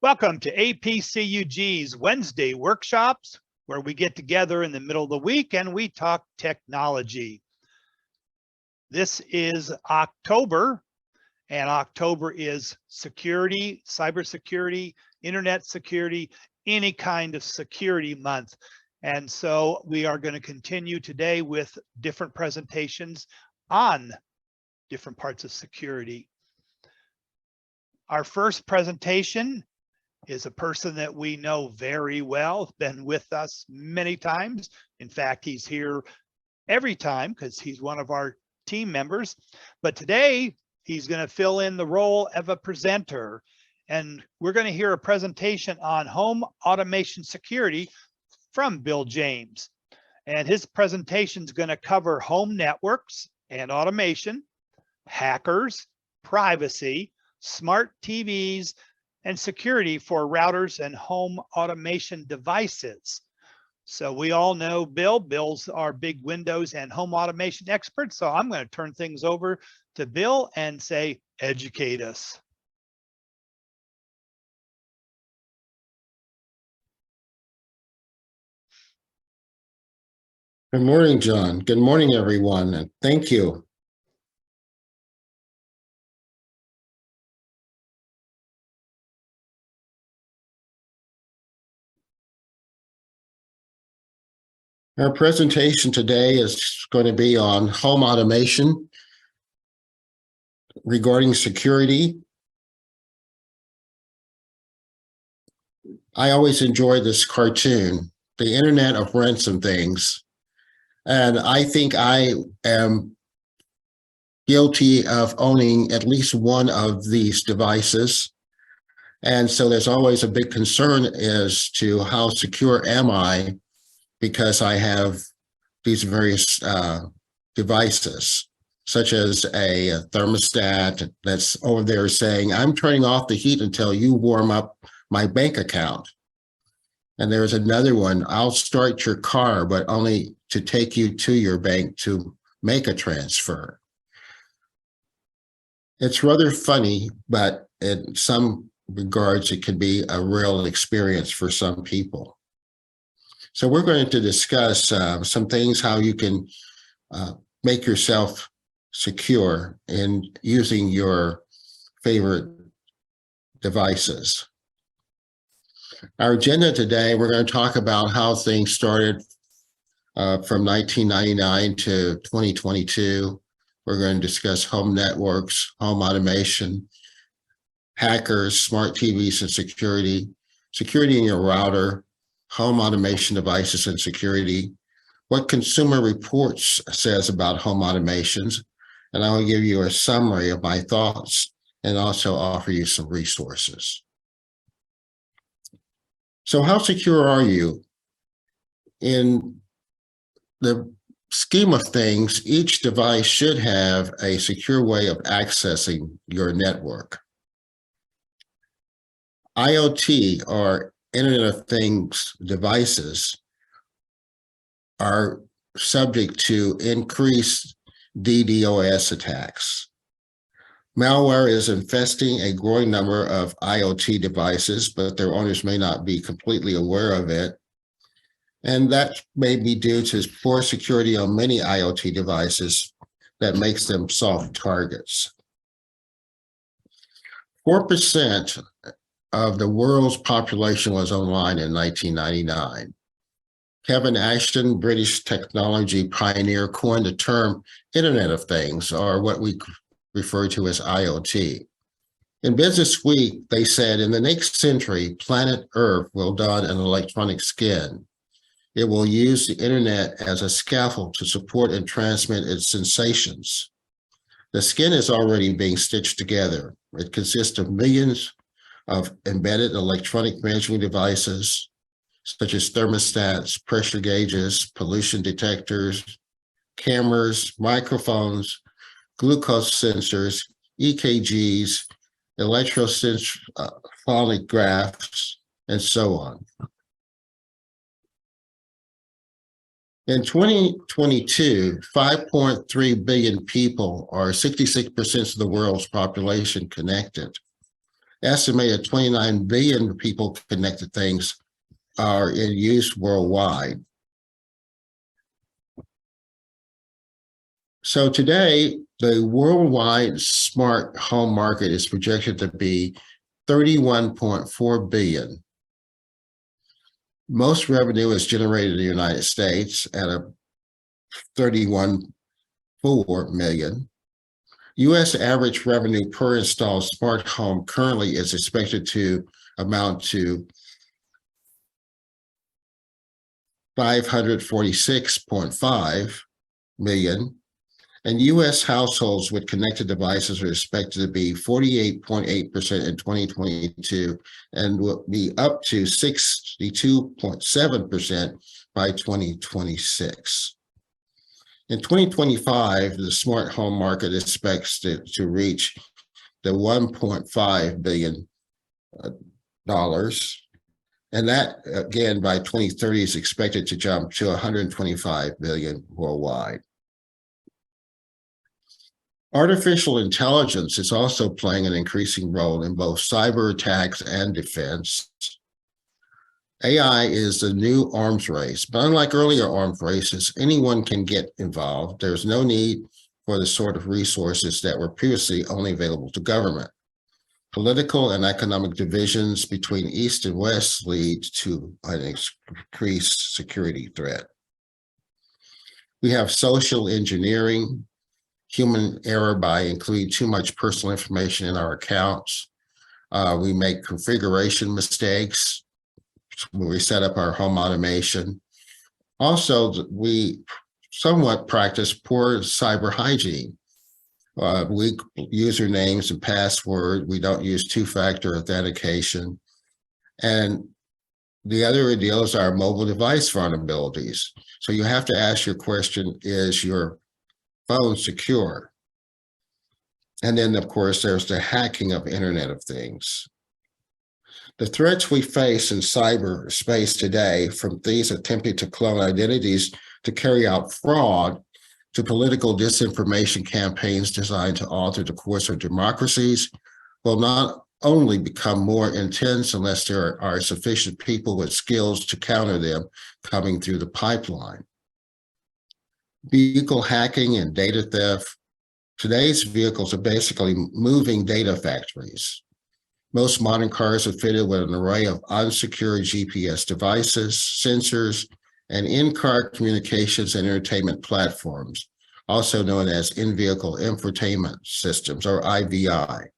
Welcome to APCUG's Wednesday workshops, where we get together in the middle of the week and we talk technology. This is October, and October is security, cybersecurity, internet security, any kind of security month. And so we are going to continue today with different presentations on different parts of security. Our first presentation is a person that we know very well, been with us many times. In fact, he's here every time because he's one of our team members. But today, he's going to fill in the role of a presenter. And we're going to hear a presentation on home automation security from Bill James. And his presentation is going to cover home networks and automation, hackers, privacy, smart TVs, and security for routers and home automation devices. So we all know Bill. Bill's our big Windows and home automation expert. So I'm going to turn things over to Bill and say, educate us. Good morning, John. Good morning, everyone, and thank you. Our presentation today is going to be on home automation regarding security. I always enjoy this cartoon, the Internet of Rents and Things. And I think I am guilty of owning at least one of these devices. And so there's always a big concern as to how secure am I, because I have these various devices, such as a thermostat that's over there saying, I'm turning off the heat until you warm up my bank account. And there's another one, I'll start your car, but only to take you to your bank to make a transfer. It's rather funny, but in some regards, it can be a real experience for some people. So we're going to discuss some things, how you can make yourself secure in using your favorite devices. Our agenda today, we're going to talk about how things started from 1999 to 2022. We're going to discuss home networks, home automation, hackers, smart TVs and security, security in your router, home automation devices and security, what Consumer Reports says about home automations, and I will give you a summary of my thoughts and also offer you some resources. So how secure are you? In the scheme of things, each device should have a secure way of accessing your network. IoT, or Internet of Things devices, are subject to increased DDoS attacks. Malware is infesting a growing number of IoT devices, but their owners may not be completely aware of it. And that may be due to poor security on many IoT devices that makes them soft targets. 4% of the world's population was online in 1999. Kevin Ashton, British technology pioneer, coined the term Internet of Things, or what we refer to as IoT. In Business Week, they said, in the next century, planet Earth will don an electronic skin. It will use the internet as a scaffold to support and transmit its sensations. The skin is already being stitched together. It consists of millions of embedded electronic measuring devices, such as thermostats, pressure gauges, pollution detectors, cameras, microphones, glucose sensors, EKGs, electrophonographs, and so on. In 2022, 5.3 billion people, or 66% of the world's population, connected. Estimated 29 billion people connected things are in use worldwide. So today, the worldwide smart home market is projected to be 31.4 billion. Most revenue is generated in the United States at a 31.4 million. U.S. average revenue per installed smart home currently is expected to amount to 546.5 million. And U.S. households with connected devices are expected to be 48.8% in 2022 and will be up to 62.7% by 2026. In 2025, the smart home market is expected to reach the $1.5 billion. And that, again, by 2030 is expected to jump to 125 billion worldwide. Artificial intelligence is also playing an increasing role in both cyber attacks and defense. AI is the new arms race, but unlike earlier arms races, anyone can get involved. There's no need for the sort of resources that were previously only available to government. Political and economic divisions between East and West lead to an increased security threat. We have social engineering, human error by including too much personal information in our accounts. We make configuration mistakes when we set up our home automation. Also, we somewhat practice poor cyber hygiene. Weak usernames and password. We don't use two-factor authentication. And the other deal is our mobile device vulnerabilities. So you have to ask your question, is your phone secure? And then, of course, there's the hacking of Internet of Things. The threats we face in cyberspace today, from thieves attempting to clone identities to carry out fraud, to political disinformation campaigns designed to alter the course of democracies, will not only become more intense unless there are sufficient people with skills to counter them coming through the pipeline. Vehicle hacking and data theft. Today's vehicles are basically moving data factories. Most modern cars are fitted with an array of unsecured GPS devices, sensors, and in-car communications and entertainment platforms, also known as in-vehicle infotainment systems, or IVI.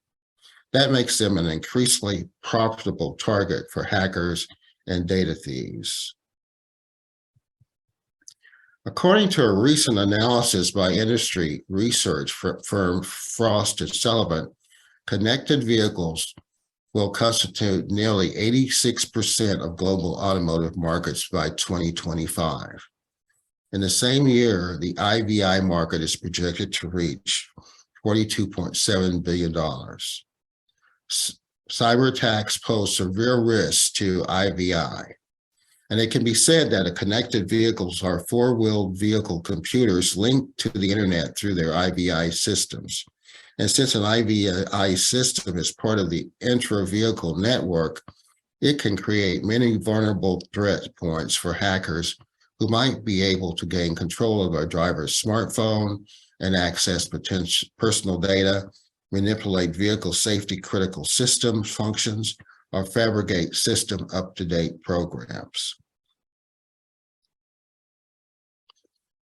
That makes them an increasingly profitable target for hackers and data thieves. According to a recent analysis by industry research firm Frost & Sullivan, connected vehicles will constitute nearly 86% of global automotive markets by 2025. In the same year, the IVI market is projected to reach $42.7 billion. Cyber attacks pose severe risks to IVI. And it can be said that connected vehicles are four-wheeled vehicle computers linked to the internet through their IVI systems. And since an IVI system is part of the intra-vehicle network, it can create many vulnerable threat points for hackers who might be able to gain control of our driver's smartphone and access potential personal data, manipulate vehicle safety critical system functions, or fabricate system up-to-date programs.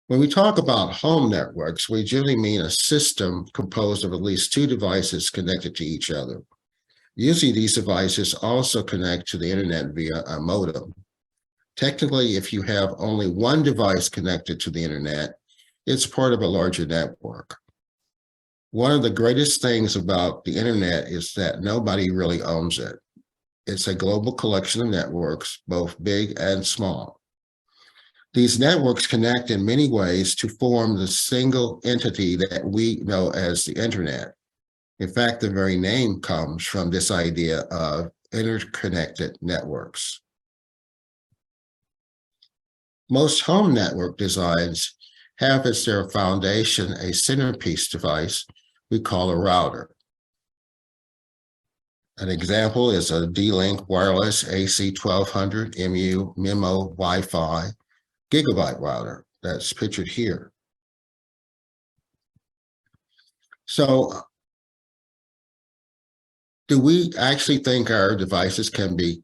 When we talk about home networks, we generally mean a system composed of at least two devices connected to each other. Usually these devices also connect to the internet via a modem. Technically, if you have only one device connected to the internet, it's part of a larger network. One of the greatest things about the internet is that nobody really owns it. It's a global collection of networks, both big and small. These networks connect in many ways to form the single entity that we know as the internet. In fact, the very name comes from this idea of interconnected networks. Most home network designs have as their foundation a centerpiece device we call a router. An example is a D-Link wireless AC 1200 MU MIMO Wi-Fi gigabyte router that's pictured here. So do we actually think our devices can be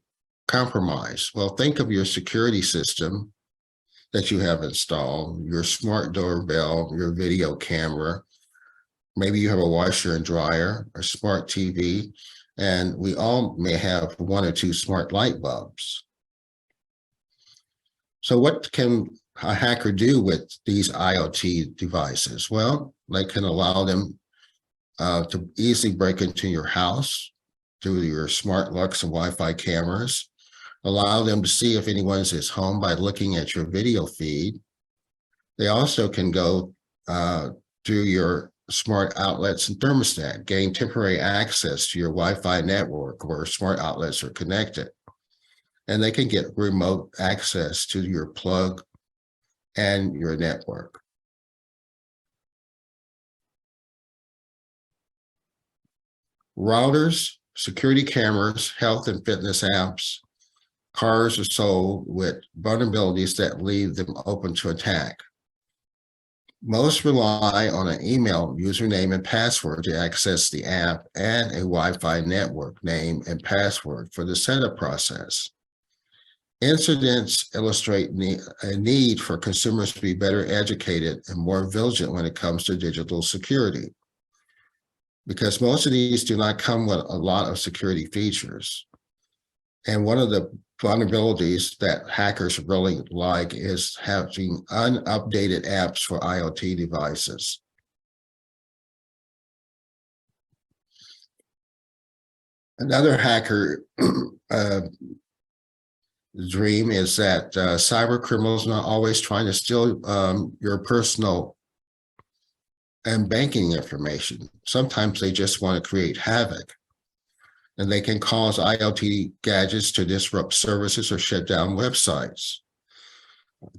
compromised? Well, think of your security system that you have installed, your smart doorbell, your video camera. Maybe you have a washer and dryer, a smart TV, and we all may have one or two smart light bulbs. So what can a hacker do with these IoT devices? Well, they can allow them to easily break into your house through your smart locks and Wi-Fi cameras, allow them to see if anyone is home by looking at your video feed. They also can go through your smart outlets and thermostat, gain temporary access to your Wi-Fi network where smart outlets are connected. And they can get remote access to your plug and your network. Routers, security cameras, health and fitness apps, cars are sold with vulnerabilities that leave them open to attack. Most rely on an email username and password to access the app and a Wi-Fi network name and password for the setup process. Incidents illustrate a need for consumers to be better educated and more vigilant when it comes to digital security, because most of these do not come with a lot of security features. And one of the vulnerabilities that hackers really like is having unupdated apps for IoT devices. Another hacker dream is that cyber criminals not always trying to steal your personal and banking information. Sometimes they just want to create havoc, and they can cause IoT gadgets to disrupt services or shut down websites.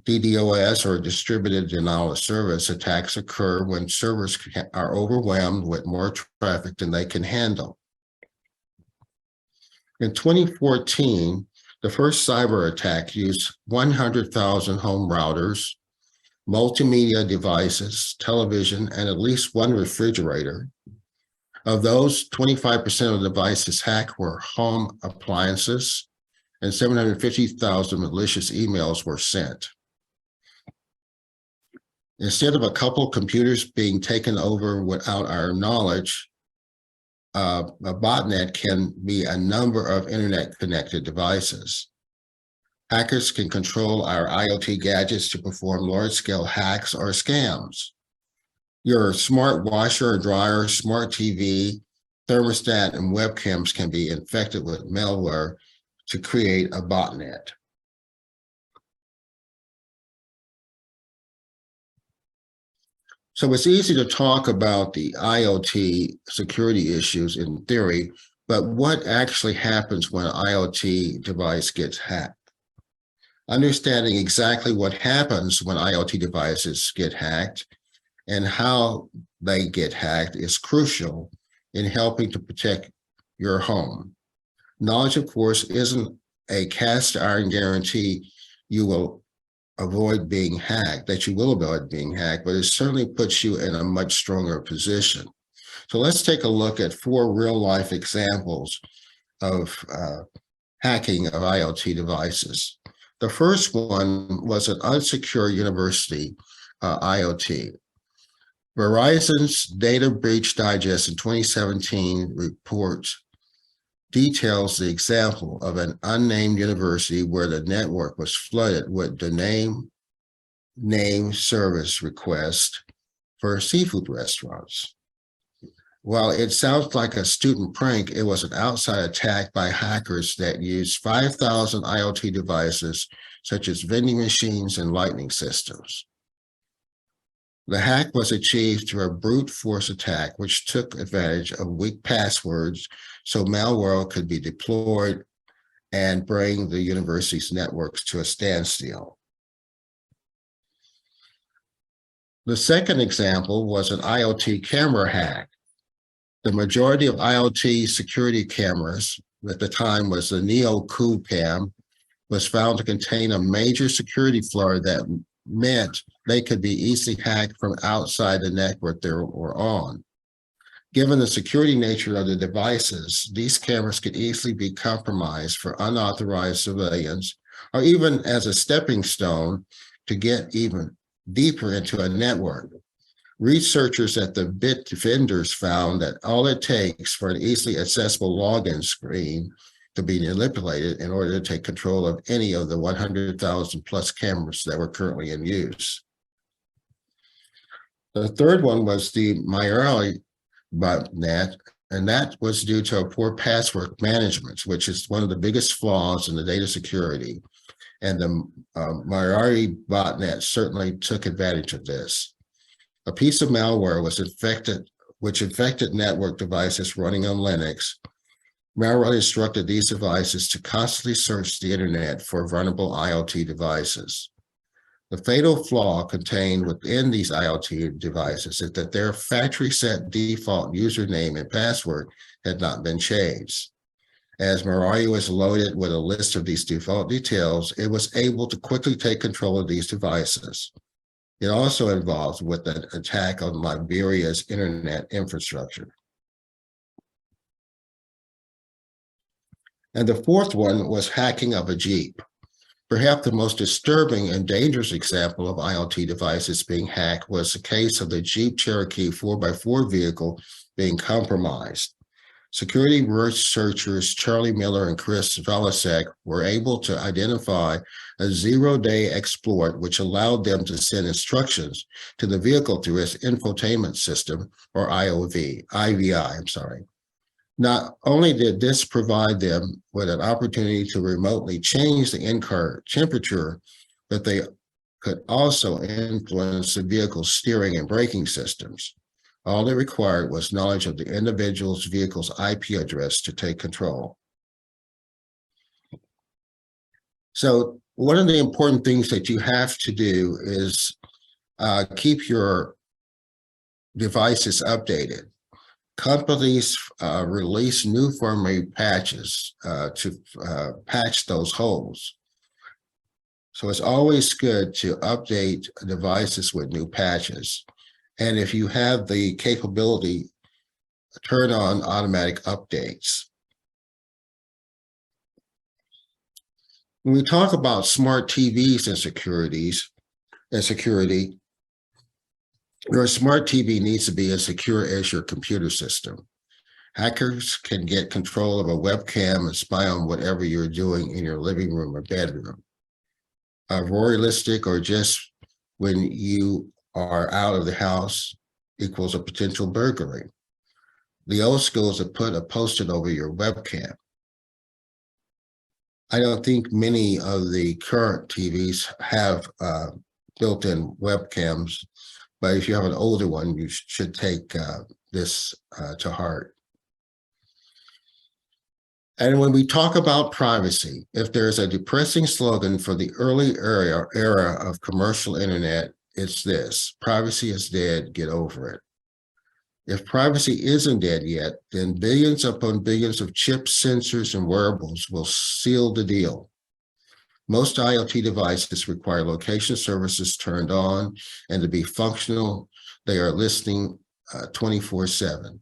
DDoS, or distributed denial of service, attacks occur when servers are overwhelmed with more traffic than they can handle. In 2014, the first cyber attack used 100,000 home routers, multimedia devices, television, and at least one refrigerator. Of those, 25% of the devices hacked were home appliances, and 750,000 malicious emails were sent. Instead of a couple computers being taken over without our knowledge, a botnet can be a number of internet-connected devices. Hackers can control our IoT gadgets to perform large-scale hacks or scams. Your smart washer or dryer, smart TV, thermostat, and webcams can be infected with malware to create a botnet. So it's easy to talk about the IoT security issues in theory, but what actually happens when an IoT device gets hacked? Understanding exactly what happens when IoT devices get hacked and how they get hacked is crucial in helping to protect your home. Knowledge, of course, isn't a cast iron guarantee you will avoid being hacked, that you will avoid being hacked, but it certainly puts you in a much stronger position. So let's take a look at 4 real-life examples of hacking of IoT devices. The first one was an unsecure university IoT. Verizon's Data Breach Digest in 2017 report details the example of an unnamed university where the network was flooded with the name service request for seafood restaurants. While it sounds like a student prank, it was an outside attack by hackers that used 5,000 IoT devices, such as vending machines and lighting systems. The hack was achieved through a brute force attack, which took advantage of weak passwords so malware could be deployed and bring the university's networks to a standstill. The second example was an IoT camera hack. The majority of IoT security cameras at the time was the NeoCool cam, was found to contain a major security flaw that meant they could be easily hacked from outside the network they were on. Given the security nature of the devices, these cameras could easily be compromised for unauthorized surveillance, or even as a stepping stone to get even deeper into a network. Researchers at the bit vendors found that all it takes for an easily accessible login screen to be manipulated in order to take control of any of the 100,000 plus cameras that were currently in use. The third one was the Minority botnet, and that was due to a poor password management, which is one of the biggest flaws in the data security. And the Minority botnet certainly took advantage of this. A piece of malware was infected, which infected network devices running on Linux. Malware instructed these devices to constantly search the internet for vulnerable IoT devices. The fatal flaw contained within these IoT devices is that their factory set default username and password had not been changed. As Minority was loaded with a list of these default details, it was able to quickly take control of these devices. It also involved with an attack on Liberia's internet infrastructure. And the fourth one was hacking of a Jeep. Perhaps the most disturbing and dangerous example of IoT devices being hacked was the case of the Jeep Cherokee 4x4 vehicle being compromised. Security researchers Charlie Miller and Chris Valasek were able to identify a zero-day exploit which allowed them to send instructions to the vehicle through its infotainment system, or IVI. Not only did this provide them with an opportunity to remotely change the in-car temperature, but they could also influence the vehicle's steering and braking systems. All they required was knowledge of the individual's vehicle's IP address to take control. So one of the important things that you have to do is keep your devices updated. Companies release new firmware patches to patch those holes. So it's always good to update devices with new patches. And if you have the capability, turn on automatic updates. When we talk about smart TVs and security, your smart TV needs to be as secure as your computer system. Hackers can get control of a webcam and spy on whatever you're doing in your living room or bedroom. Voyeuristic, or just when you are out of the house, equals a potential burglary. The old school is to put a post-it over your webcam. I don't think many of the current TVs have built-in webcams, but if you have an older one, you should take this to heart. And when we talk about privacy, if there's a depressing slogan for the early era of commercial internet, it's this: privacy is dead, get over it. If privacy isn't dead yet, then billions upon billions of chips, sensors, and wearables will seal the deal. Most IoT devices require location services turned on, and to be functional, they are listening 24/7.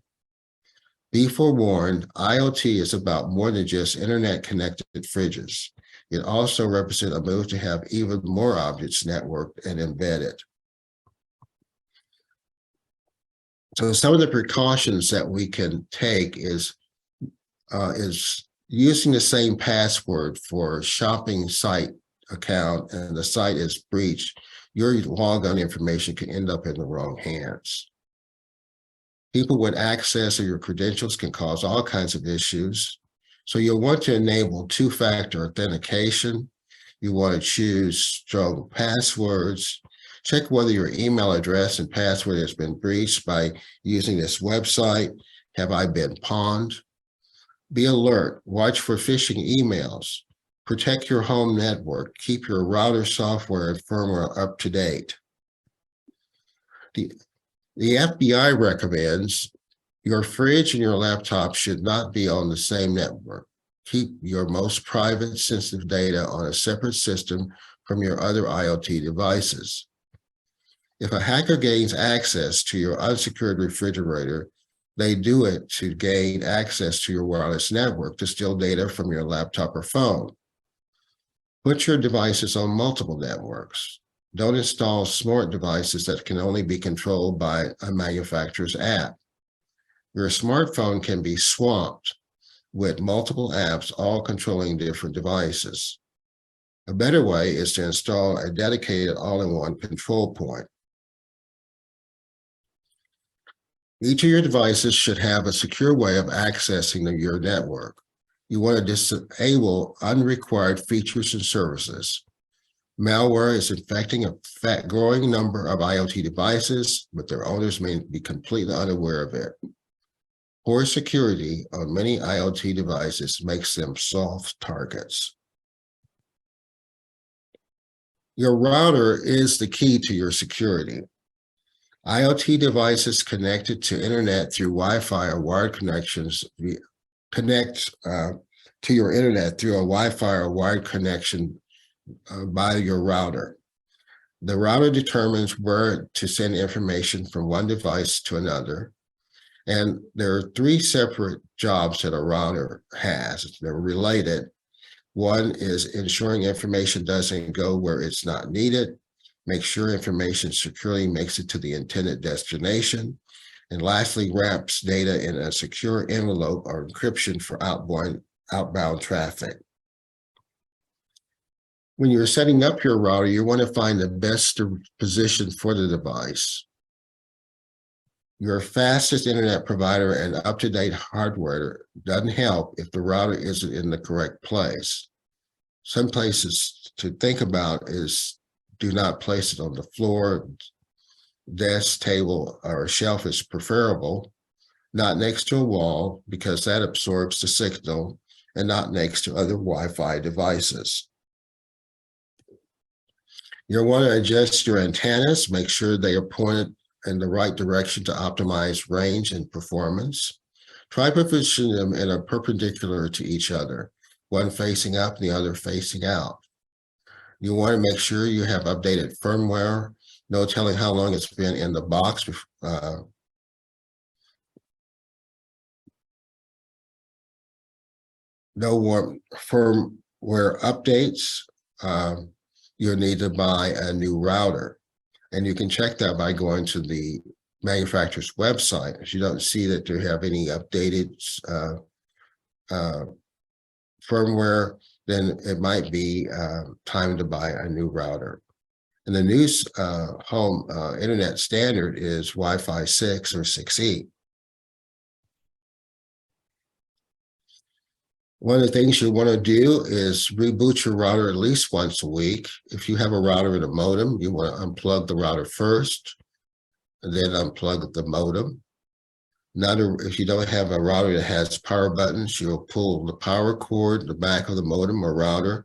Be forewarned, IoT is about more than just internet-connected fridges. It also represents a move to have even more objects networked and embedded. So some of the precautions that we can take is using the same password for a shopping site account, and the site is breached, your logon information can end up in the wrong hands. People with access to your credentials can cause all kinds of issues. So you'll want to enable two-factor authentication. You want to choose strong passwords. Check whether your email address and password has been breached by using this website. Have I been pawned? Be alert. Watch for phishing emails. Protect your home network. Keep your router software and firmware up to date. The FBI recommends Your fridge and your laptop should not be on the same network. Keep your most private, sensitive data on a separate system from your other IoT devices. If a hacker gains access to your unsecured refrigerator, they do it to gain access to your wireless network to steal data from your laptop or phone. Put your devices on multiple networks. Don't install smart devices that can only be controlled by a manufacturer's app. Your smartphone can be swamped with multiple apps, all controlling different devices. A better way is to install a dedicated all-in-one control point. Each of your devices should have a secure way of accessing your network. You want to disable unrequired features and services. Malware is infecting a growing number of IoT devices, but their owners may be completely unaware of it. Poor security on many IoT devices makes them soft targets. Your router is the key to your security. IoT devices connected to internet through Wi-Fi or wired connections connect to your internet through a Wi-Fi or wired connection by your router. The router determines where to send information from one device to another. And there are three separate jobs that a router has. They're related. One is ensuring information doesn't go where it's not needed. Make sure information securely makes it to the intended destination. And lastly, wraps data in a secure envelope or encryption for outbound traffic. When you're setting up your router, you want to find the best position for the device. Your fastest internet provider and up-to-date hardware doesn't help if the router isn't in the correct place. Some places to think about is do not place it on the floor, desk, table, or a shelf is preferable, not next to a wall because that absorbs the signal, and not next to other Wi-Fi devices. You'll want to adjust your antennas, make sure they are pointed in the right direction to optimize range and performance. Try positioning them in a perpendicular to each other, one facing up and the other facing out. You want to make sure you have updated firmware, no telling how long it's been in the box. No firmware updates. You'll need to buy a new router. And you can check that by going to the manufacturer's website. If you don't see that they have any updated firmware, then it might be time to buy a new router. And the new home internet standard is Wi-Fi 6 or 6E. One of the things you want to do is reboot your router at least once a week. If you have a router and a modem, you want to unplug the router first, and then unplug the modem. If you don't have a router that has power buttons, you'll pull the power cord, the back of the modem or router,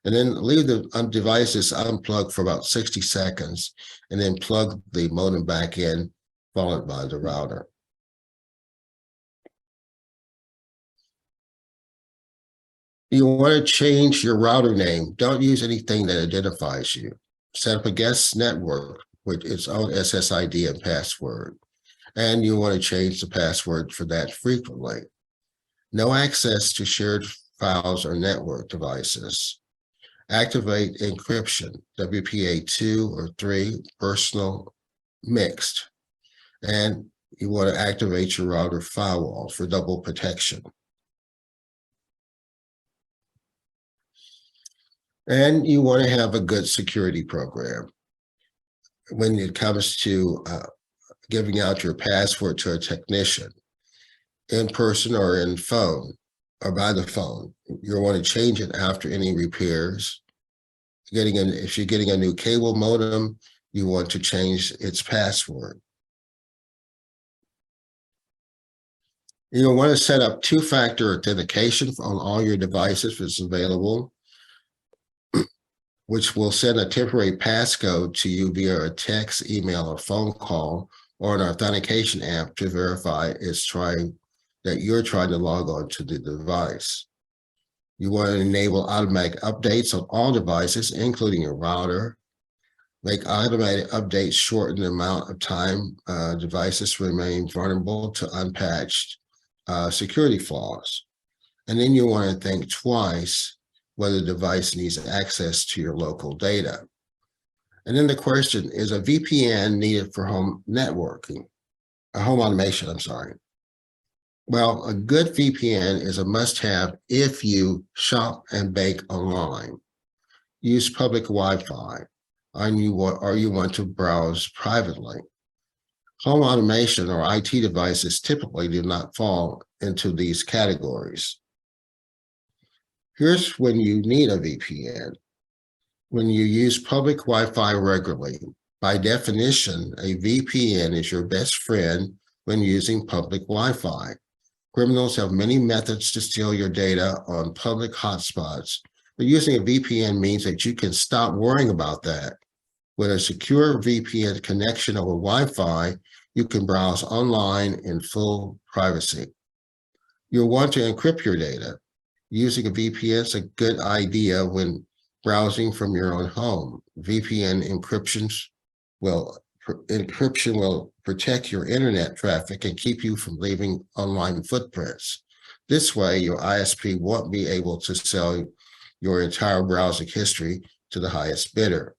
and then leave the devices unplugged for about 60 seconds, and then plug the modem back in, followed by the router. You want to change your router name. Don't use anything that identifies you. Set up a guest network with its own SSID and password. And you want to change the password for that frequently. No access to shared files or network devices. Activate encryption, WPA2 or 3, personal, mixed. And you want to activate your router firewall for double protection. And you want to have a good security program. When it comes to giving out your password to a technician, in person or in phone, or by the phone, you'll want to change it after any repairs. If you're getting a new cable modem, you want to change its password. You'll want to set up two-factor authentication on all your devices if it's available, which will send a temporary passcode to you via a text, email, or phone call, or an authentication app to verify that you're trying to log on to the device. You want to enable automatic updates on all devices, including your router. Make automatic updates shorten the amount of time devices remain vulnerable to unpatched security flaws. And then you want to think twice whether the device needs access to your local data. And then the question is, a VPN needed for home networking, home automation, I'm sorry. Well, a good VPN is a must-have if you shop and bake online, use public Wi-Fi, or you want to browse privately. Home automation or IT devices typically do not fall into these categories. Here's when you need a VPN. When you use public Wi-Fi regularly. By definition, a VPN is your best friend when using public Wi-Fi. Criminals have many methods to steal your data on public hotspots, but using a VPN means that you can stop worrying about that. With a secure VPN connection over Wi-Fi, you can browse online in full privacy. You'll want to encrypt your data. Using a VPN is a good idea when browsing from your own home. VPN encryption will protect your internet traffic and keep you from leaving online footprints. This way, your ISP won't be able to sell your entire browsing history to the highest bidder.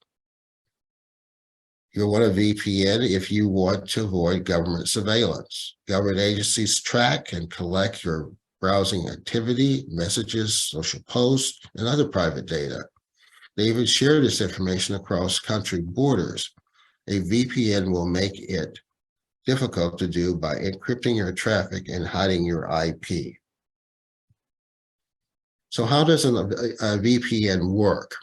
You'll want a VPN if you want to avoid government surveillance. Government agencies track and collect your browsing activity, messages, social posts, and other private data. They even share this information across country borders. A VPN will make it difficult to do by encrypting your traffic and hiding your IP. So how does a VPN work?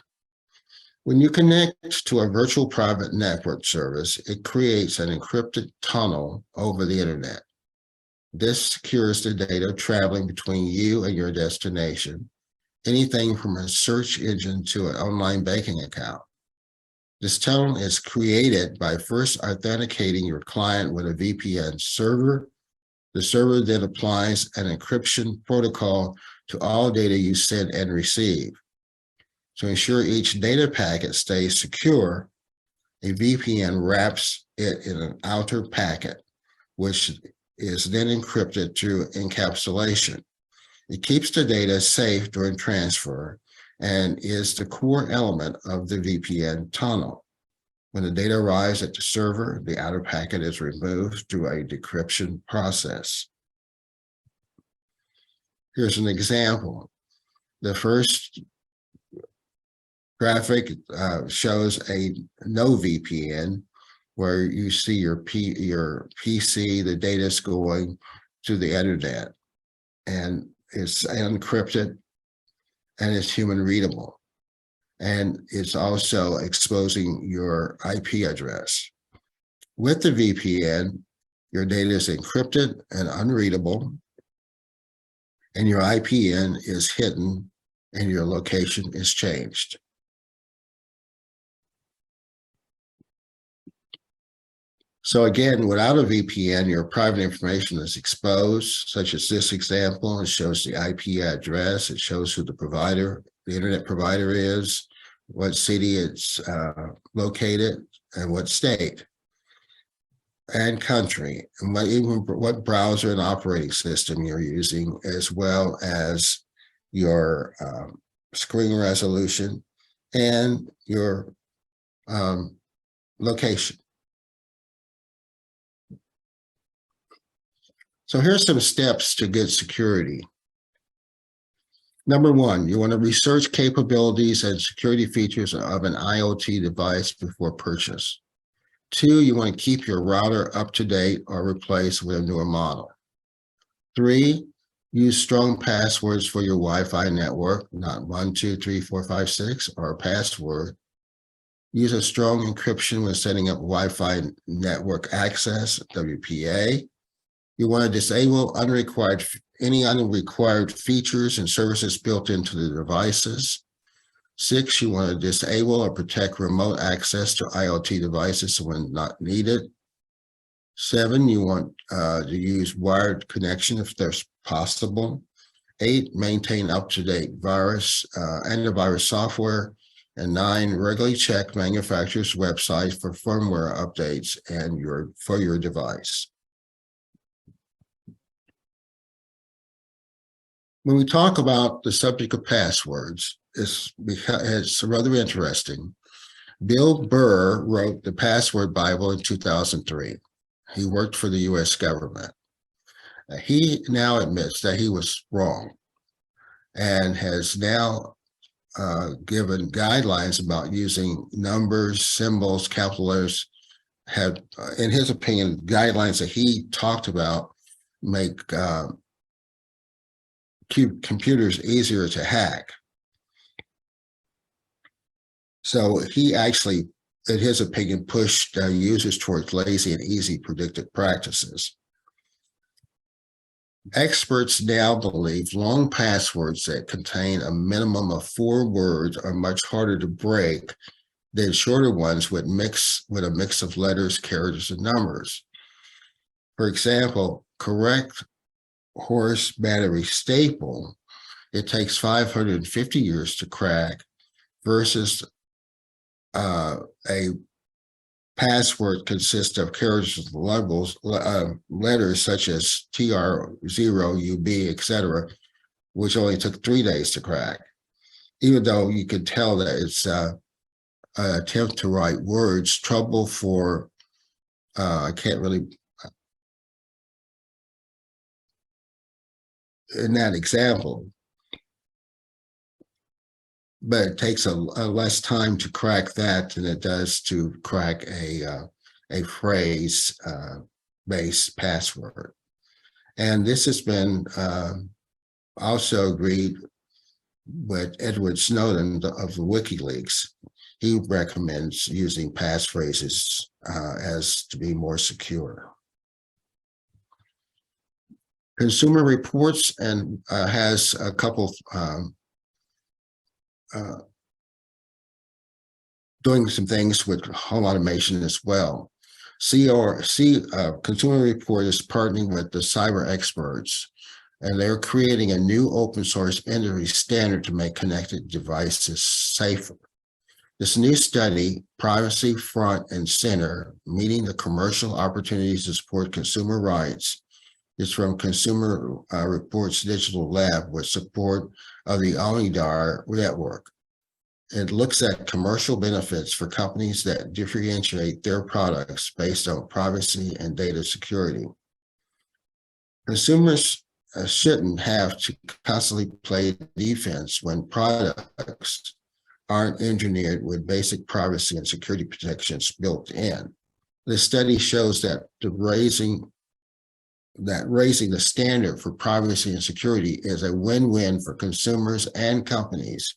When you connect to a virtual private network service, it creates an encrypted tunnel over the internet. This secures the data traveling between you and your destination, anything from a search engine to an online banking account. This tunnel is created by first authenticating your client with a VPN server. The server then applies an encryption protocol to all data you send and receive. To ensure each data packet stays secure, a VPN wraps it in an outer packet, which is then encrypted through encapsulation. It keeps the data safe during transfer and is the core element of the VPN tunnel. When the data arrives at the server, the outer packet is removed through a decryption process. Here's an example. The first graphic shows a no VPN, where you see your PC, the data is going to the internet, and it's encrypted and it's human readable. And it's also exposing your IP address. With the VPN, your data is encrypted and unreadable, and your IPN is hidden and your location is changed. So again, without a VPN, your private information is exposed, such as this example. It shows the IP address. It shows who the internet provider is, what city it's located, and what state and country, and what browser and operating system you're using, as well as your screen resolution and your location. So here's some steps to good security. Number one, you want to research capabilities and security features of an IoT device before purchase. Two, you want to keep your router up to date or replace with a newer model. Three, use strong passwords for your Wi-Fi network, not 1, 2, 3, 4, 5, 6, or a password. Use a strong encryption when setting up Wi-Fi network access, WPA. You want to disable any unrequired features and services built into the devices. 6, you want to disable or protect remote access to IoT devices when not needed. 7, you want to use wired connection if there's possible. 8, maintain up-to-date antivirus software. And 9, regularly check manufacturers' websites for firmware updates and for your device. When we talk about the subject of passwords, it's rather interesting. Bill Burr wrote the Password Bible in 2003. He worked for the U.S. government. He now admits that he was wrong and has now given guidelines about using numbers, symbols, capital letters. Have, in his opinion, guidelines that he talked about make computers easier to hack. So he actually, in his opinion, pushed users towards lazy and easy predictive practices. Experts now believe long passwords that contain a minimum of 4 words are much harder to break than shorter ones with a mix of letters, characters, and numbers. For example, correct horse battery staple, it takes 550 years to crack, versus a password consists of characters and letters such as TR0, UB, etc., which only took 3 days to crack. Even though you could tell that it's an attempt to write words, trouble for, I can't really, in that example, but it takes a less time to crack that than it does to crack a phrase based password. And this has been also agreed with Edward Snowden of the WikiLeaks. He recommends using passphrases as to be more secure. Consumer Reports and has a couple doing some things with home automation as well. Consumer Report is partnering with the cyber experts, and they're creating a new open source industry standard to make connected devices safer. This new study, Privacy Front and Center, Meeting the Commercial Opportunities to Support Consumer Rights, is from Consumer Reports Digital Lab with support of the Omnidar network. It looks at commercial benefits for companies that differentiate their products based on privacy and data security. Consumers shouldn't have to constantly play defense when products aren't engineered with basic privacy and security protections built in. The study shows that raising the standard for privacy and security is a win-win for consumers and companies.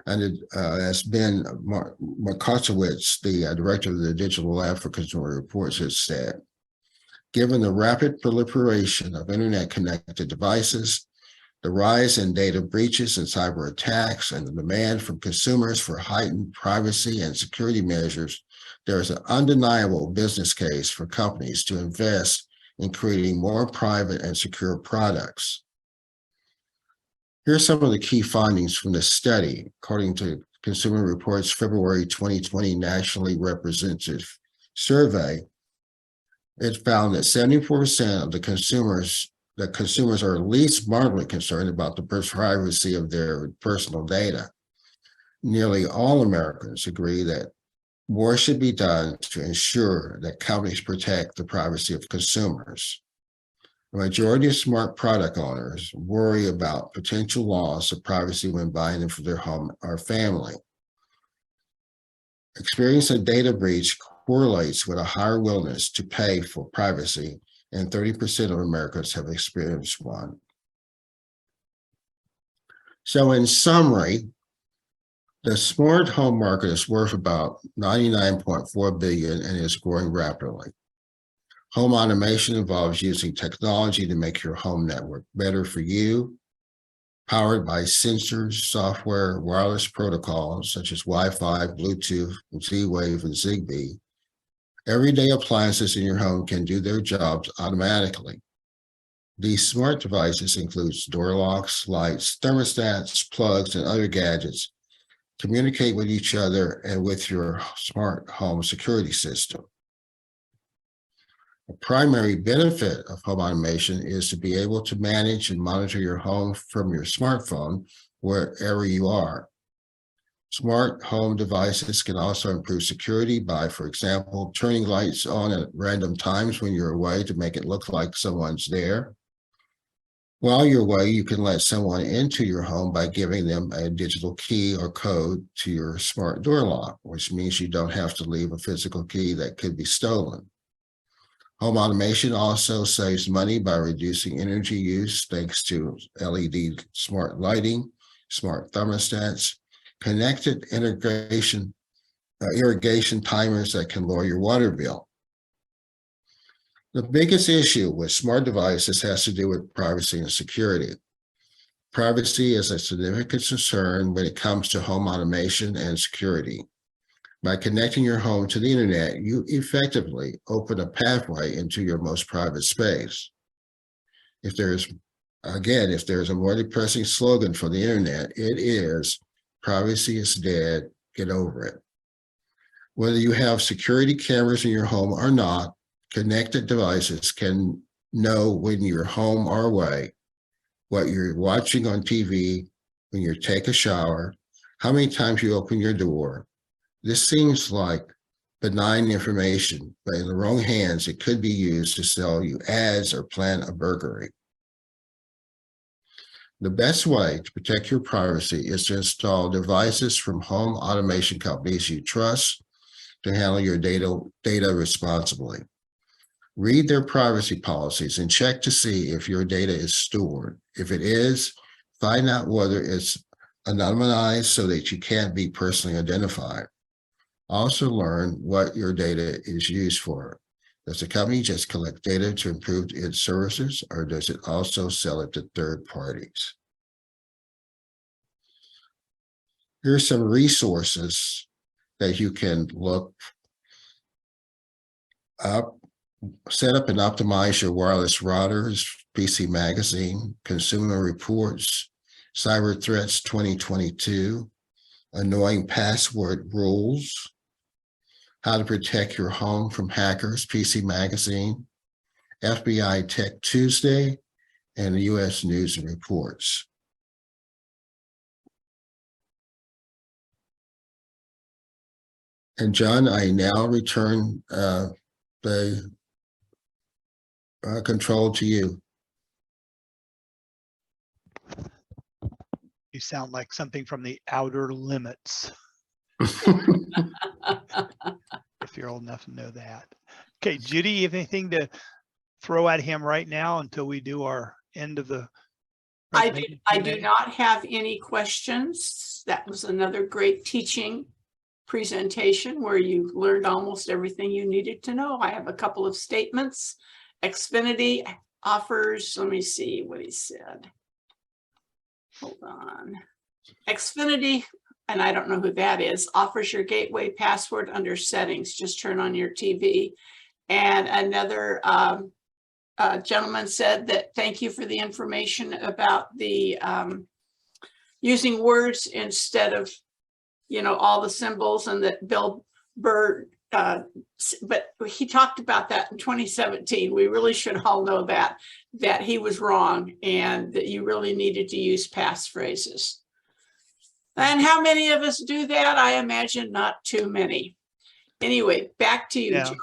And as Ben Markowitz, the director of the Digital Lab for Consumer Reports, has said, given the rapid proliferation of internet-connected devices, the rise in data breaches and cyber attacks, and the demand from consumers for heightened privacy and security measures, there is an undeniable business case for companies to invest in creating more private and secure products. Here are some of the key findings from this study. According to Consumer Reports' February 2020 nationally representative survey, it found that 74% of the consumers are least moderately concerned about the privacy of their personal data. Nearly all Americans agree that more should be done to ensure that companies protect the privacy of consumers. The majority of smart product owners worry about potential loss of privacy when buying them for their home or family. Experience a data breach correlates with a higher willingness to pay for privacy, and 30% of Americans have experienced one. So in summary, the smart home market is worth about $99.4 billion and is growing rapidly. Home automation involves using technology to make your home network better for you, powered by sensors, software, wireless protocols such as Wi-Fi, Bluetooth, Z-Wave, and Zigbee, Everyday appliances in your home can do their jobs automatically. These smart devices include door locks, lights, thermostats, plugs, and other gadgets. Communicate with each other and with your smart home security system. A primary benefit of home automation is to be able to manage and monitor your home from your smartphone wherever you are. Smart home devices can also improve security by, for example, turning lights on at random times when you're away to make it look like someone's there. While you're away, you can let someone into your home by giving them a digital key or code to your smart door lock, which means you don't have to leave a physical key that could be stolen. Home automation also saves money by reducing energy use thanks to LED smart lighting, smart thermostats, connected irrigation timers that can lower your water bill. The biggest issue with smart devices has to do with privacy and security. Privacy is a significant concern when it comes to home automation and security. By connecting your home to the internet, you effectively open a pathway into your most private space. If there's a more depressing slogan for the internet, it is privacy is dead, get over it. Whether you have security cameras in your home or not, connected devices can know when you're home or away, what you're watching on TV, when you take a shower, how many times you open your door. This seems like benign information, but in the wrong hands, it could be used to sell you ads or plan a burglary. The best way to protect your privacy is to install devices from home automation companies you trust to handle your data responsibly. Read their privacy policies and check to see if your data is stored. If it is, find out whether it's anonymized so that you can't be personally identified. Also learn what your data is used for. Does the company just collect data to improve its services, or does it also sell it to third parties? Here are some resources that you can look up. Set up and optimize your wireless routers, PC Magazine, Consumer Reports, Cyber Threats 2022, Annoying Password Rules, How to Protect Your Home from Hackers, PC Magazine, FBI Tech Tuesday, and the U.S. News and Reports. And John, I now return the control to you. You sound like something from the Outer Limits, if you're old enough to know that. Okay, Judy, you have anything to throw at him right now until we do our end of the I do not have any questions. That was another great teaching presentation where you learned almost everything you needed to know. I have a couple of statements. Xfinity offers, let me see what he said. Hold on. Xfinity, and I don't know who that is, offers your gateway password under settings. Just turn on your TV. And another gentleman said that thank you for the information about the using words instead of, you know, all the symbols, and that Bill Burr, but he talked about that in 2017. We really should all know that he was wrong and that you really needed to use passphrases. And how many of us do that? I imagine not too many. Anyway, back to you, Yeah. John.